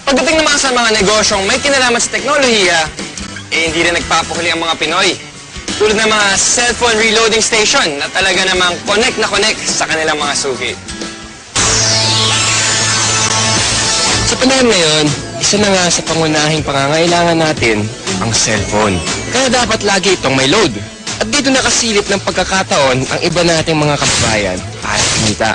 Pagdating naman sa mga negosyong may kinalaman sa teknolohiya, hindi rin nagpapahuli ang mga Pinoy. Tulad ng mga cellphone reloading station na talaga namang connect na connect sa kanilang mga suki. Sa panahon ngayon, isa na nga sa pangunahing pangangailangan natin ang cellphone. Kaya dapat lagi itong may load. At dito nakasilip ng pagkakataon ang iba nating mga kababayan para kumita.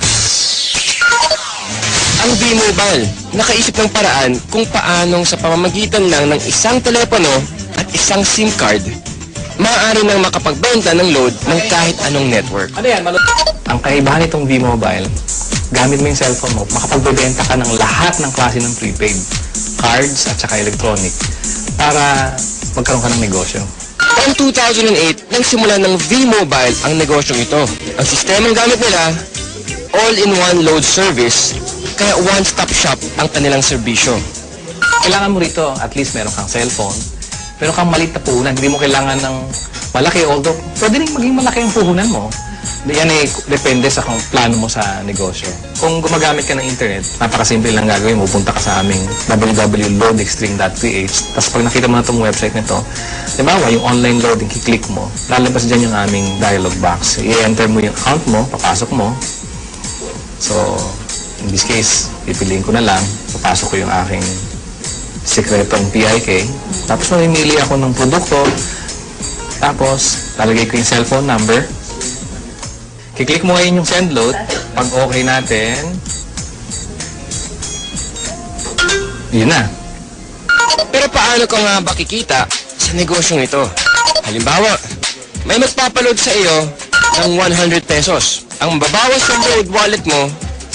Ang V-Mobile, nakaisip ng paraan kung paanong sa pamamagitan lang ng isang telepono at isang SIM card, maaari nang makapagbenta ng load ng kahit anong network. Ano yan? Ang kaibahan nitong V-Mobile, gamit mo yung cellphone mo, makapagbebenta ka ng lahat ng klase ng prepaid, cards at saka electronic, para magkaroon ka ng negosyo. Taong 2008, nagsimula ng V-Mobile ang negosyong ito. Ang sistemang gamit nila, all-in-one load service, kaya one-stop shop ang kanilang serbisyo. Kailangan mo rito, at least meron kang cellphone, meron kang maliit na puhunan, hindi mo kailangan ng malaki, although pwede rin maging malaki ang puhunan mo. Yan ay depende sa kung plano mo sa negosyo. Kung gumagamit ka ng internet, napakasimple lang gagawin mo. Punta ka sa aming www.loadextreme.ph. Tapos pag nakita mo na itong website nito, diba, yung online loading, kiklik mo, lalabas dyan yung aming dialog box. I-enter mo yung account mo, papasok mo. So, in this case, pipiliin ko na lang, papasok ko yung aking sikretong PIK. Tapos mamimili ako ng produkto. Tapos, lalagay ko yung cellphone number. Kiklik mo ngayon yung send load. Pag okay natin, yun na. Pero paano ka nga ba kikita sa negosyong ito? Halimbawa, may magpapaload sa iyo ng 100 pesos. Ang mababawas sa load wallet mo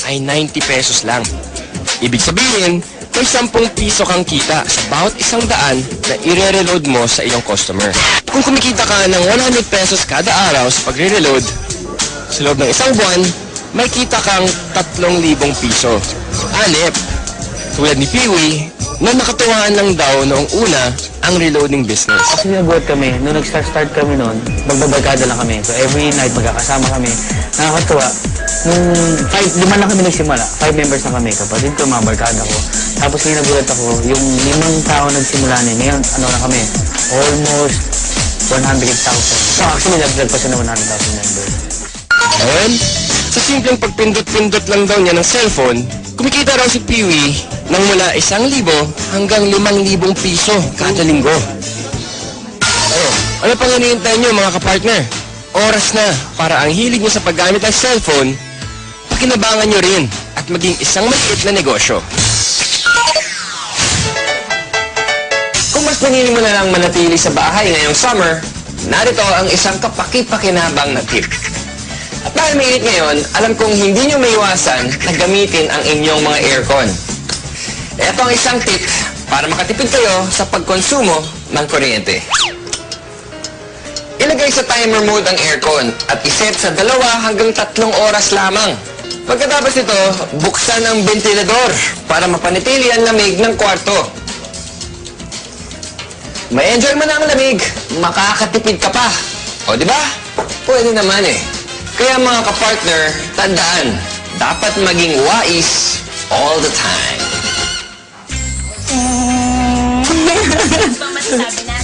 ay 90 pesos lang. Ibig sabihin, may 10 piso kang kita sa bawat 100 na i-reload mo sa iyong customer. Kung kumikita ka ng 100 pesos kada araw sa pagre-reload, sa loob ng isang buwan, may kita kang 3,000 piso. Anip, tulad ni Peewee, na nakatuwaan lang daw noong una ang reloading business. Kasi nabuhat kami, nung nag-start kami noon, magbabarkada lang kami. So every night magkakasama kami. Nakakatuwa. Nung 5 lang kami nagsimula. 5 members na kami. Kapatid ko, mga barkada ko. Tapos ngayon nagulat ako, yung 5 tao nagsimula na. Ngayon, ano na kami? Almost 100,000. So actually, nag-drag pa siya ng 100,000 members. Ngayon, sa simpleng pagpindot-pindot lang daw niya ng cellphone, kumikita raw si Peewee ng mula 1,000 hanggang 5,000 piso kada linggo. Ano pang hinihintay niyo mga kapartner? Oras na para ang hilig niyo sa paggamit ng cellphone, pakinabangan niyo rin at maging isang maliit na negosyo. Kung mas pinili mo na lang manatili sa bahay ngayong summer, narito ang isang kapaki-pakinabang na tip. At dahil mainit ngayon, alam kong hindi nyo maiwasan na gamitin ang inyong mga aircon. Ito ang isang tip para makatipid kayo sa pagkonsumo ng kuryente. Ilagay sa timer mode ang aircon at iset sa 2 hanggang 3 oras lamang. Pagkatapos nito, buksan ang ventilador para mapanatili ang lamig ng kwarto. May enjoy mo na ang lamig, makakatipid ka pa. O di ba? Pwede naman eh. Kaya mga kapartner, tandaan, dapat maging wais all the time. Ano bang masasabi natin?